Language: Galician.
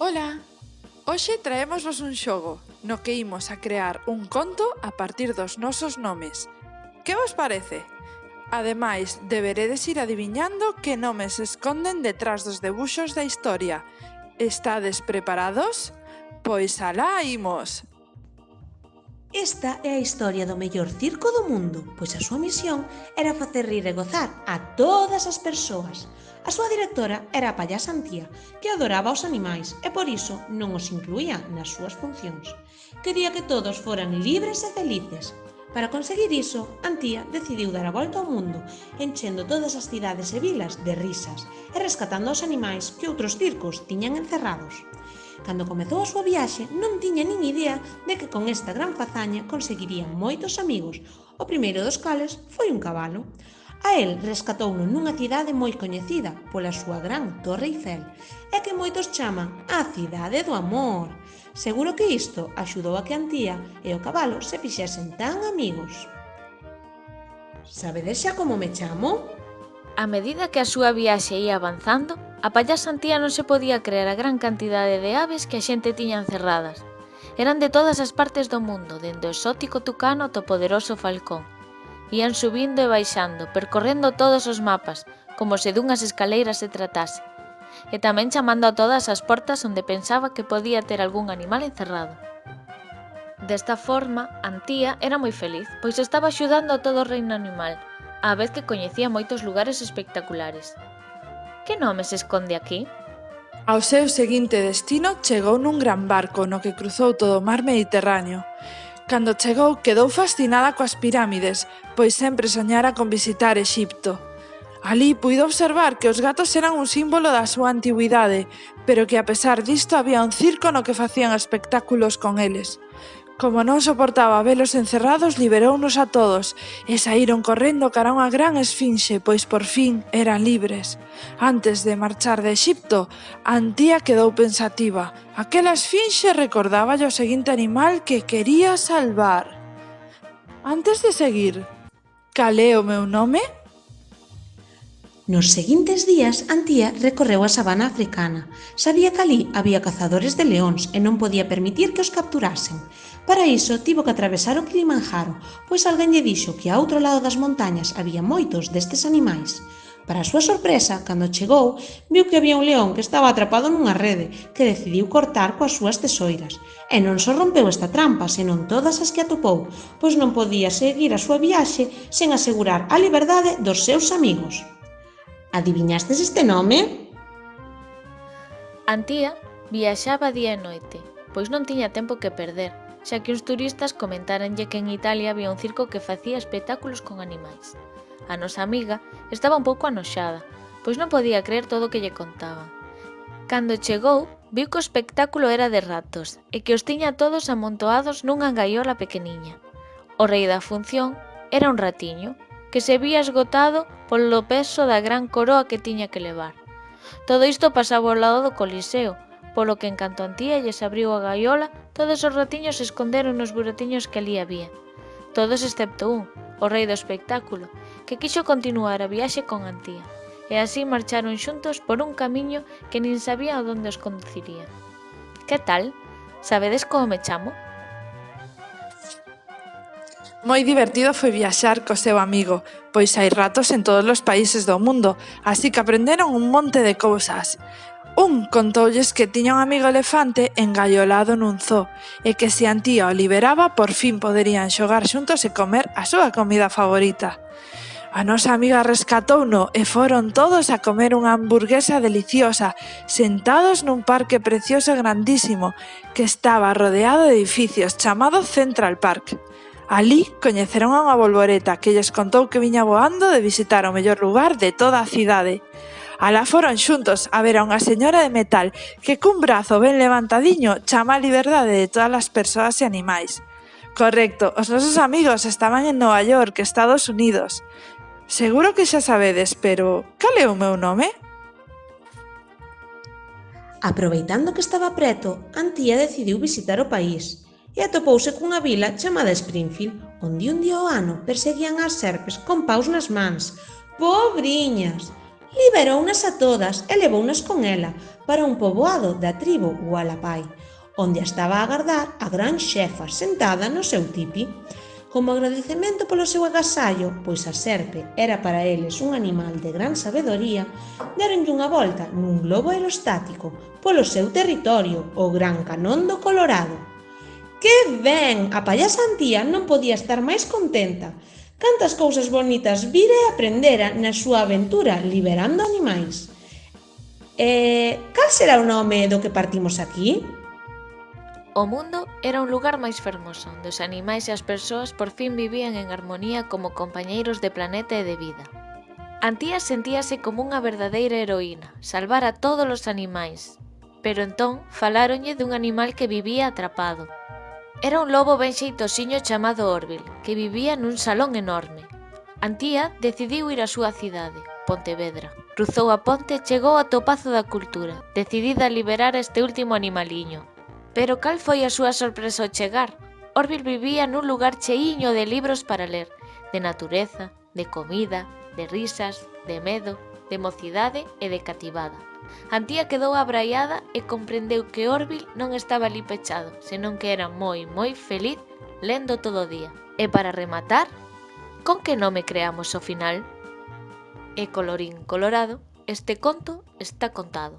Ola! Hoxe traémosvos un xogo no que imos a crear un conto a partir dos nosos nomes. Que vos parece? Ademais, deberedes ir adiviñando que nomes se esconden detrás dos debuxos da historia. Estades preparados? Pois alá imos! Esta é a historia do mellor circo do mundo, pois a súa misión era facer rir e gozar a todas as persoas. A súa directora era a payasa Antía, que adoraba os animais e por iso non os incluía nas súas funcións. Quería que todos foran libres e felices. Para conseguir iso, Antía decidiu dar a volta ao mundo, enchendo todas as cidades e vilas de risas e rescatando os animais que outros circos tiñan encerrados. Cando comezou a súa viaxe non tiña nin idea de que con esta gran fazaña conseguiría moitos amigos, o primeiro dos cales foi un cabalo. A el rescatouno nunha cidade moi coñecida pola súa gran Torre Eiffel e que moitos chaman a Cidade do Amor. Seguro que isto axudou a que Antía e o cabalo se fixesen tan amigos. Sabedes xa como me chamo? A medida que a súa viaxe ia avanzando, a payasa Antía non se podía creer a gran cantidade de aves que a xente tiña encerradas. Eran de todas as partes do mundo, dende o exótico tucano ata o poderoso falcón. Ian subindo e baixando, percorrendo todos os mapas, como se dunhas escaleiras se tratase, e tamén chamando a todas as portas onde pensaba que podía ter algún animal encerrado. Desta forma, Antía era moi feliz, pois estaba axudando a todo o reino animal, á vez que coñecía moitos lugares espectaculares. Que nome se esconde aquí? Ao seu seguinte destino chegou nun gran barco no que cruzou todo o mar Mediterráneo. Cando chegou quedou fascinada coas pirámides, pois sempre soñara con visitar Exipto. Alí puido observar que os gatos eran un símbolo da súa antigüidade, pero que a pesar disto había un circo no que facían espectáculos con eles. Como non soportaba velos encerrados, liberounos a todos e saíron correndo cara a unha gran esfinxe, pois por fin eran libres. Antes de marchar de Exipto, Antía quedou pensativa. Aquela esfinxe recordáballe o seguinte animal que quería salvar. Antes de seguir, cal é o meu nome? Nos seguintes días, Antía recorreu a sabana africana. Sabía que alí había cazadores de leóns e non podía permitir que os capturasen. Para iso, tivo que atravesar o Kilimanjaro, pois alguén lle dixo que ao outro lado das montañas había moitos destes animais. Para a súa sorpresa, cando chegou, viu que había un león que estaba atrapado nunha rede, que decidiu cortar coas súas tesoiras. E non só rompeu esta trampa, senón todas as que atopou, pois non podía seguir a súa viaxe sen asegurar a liberdade dos seus amigos. Adiviñastes este nome? Antía viaxaba día e noite, pois non tiña tempo que perder, xa que uns turistas comentáranlle que en Italia había un circo que facía espectáculos con animais. A nosa amiga estaba un pouco anoxada, pois non podía creer todo o que lle contaban. Cando chegou, viu que o espectáculo era de ratos e que os tiña todos amontoados nunha gaiola pequeniña. O rei da función era un ratiño, que se vía esgotado polo peso da gran coroa que tiña que levar. Todo isto pasaba ao lado do Coliseo, polo que en canto Antía lles abriu a gaiola, todos os ratiños se esconderon nos buratiños que ali había. Todos excepto un, o rei do espectáculo, que quixo continuar a viaxe con Antía, e así marcharon xuntos por un camiño que nin sabía a onde os conduciría. Que tal? Sabedes como me chamo? Moi divertido foi viaxar co seu amigo, pois hai ratos en todos os países do mundo, así que aprenderon un monte de cousas. Un contoulles que tiña un amigo elefante engaiolado nun zoo e que se Antía o liberaba por fin poderían xogar xuntos e comer a súa comida favorita. A nosa amiga rescatouno e foron todos a comer unha hamburguesa deliciosa, sentados nun parque precioso e grandísimo que estaba rodeado de edificios chamado Central Park. Alí coñeceron a unha bolboreta que lles contou que viña voando de visitar o mellor lugar de toda a cidade. Alá foron xuntos a ver a unha señora de metal que cun brazo ben levantadiño chama a liberdade de todas as persoas e animais. Correcto, os nosos amigos estaban en Nova York, Estados Unidos. Seguro que xa sabedes, pero cal é o meu nome? Aproveitando que estaba preto, Antía decidiu visitar o país e atopouse cunha vila chamada Springfield, onde un día ao ano perseguían as serpes con paus nas mans. Pobriñas! Liberounas a todas e levounas con ela para un poboado da tribo Hualapai, onde a estaba a agardar a gran xefa sentada no seu tipi. Como agradecemento polo seu agasallo, pois a serpe era para eles un animal de gran sabedoría, deronlle unha volta nun globo aerostático polo seu territorio, o Gran Canón do Colorado. ¡Que ben! A payasa Antía non podía estar máis contenta. Cantas cousas bonitas vira e aprendera na súa aventura liberando animais. Cal será o nome do que partimos aquí? O mundo era un lugar máis fermoso, onde os animais e as persoas por fin vivían en armonía como compañeiros de planeta e de vida. Antía sentíase como unha verdadeira heroína, salvar a todos os animais. Pero entón faláronlle dun animal que vivía atrapado. Era un lobo ben xeitosiño chamado Orville, que vivía nun salón enorme. Antía decidiu ir á súa cidade, Pontevedra. Cruzou a ponte e chegou ao Pazo da Cultura, decidida a liberar a este último animaliño. Pero cal foi a súa sorpresa ao chegar? Orville vivía nun lugar cheiño de libros para ler, de natureza, de comida, de risas, de medo, de mocidade e de cativada. Antía quedou abraiada e comprendeu que Orville non estaba ali pechado, senón que era moi feliz lendo todo o día. E para rematar, con que nome creamos o final? E colorín colorado, este conto está contado.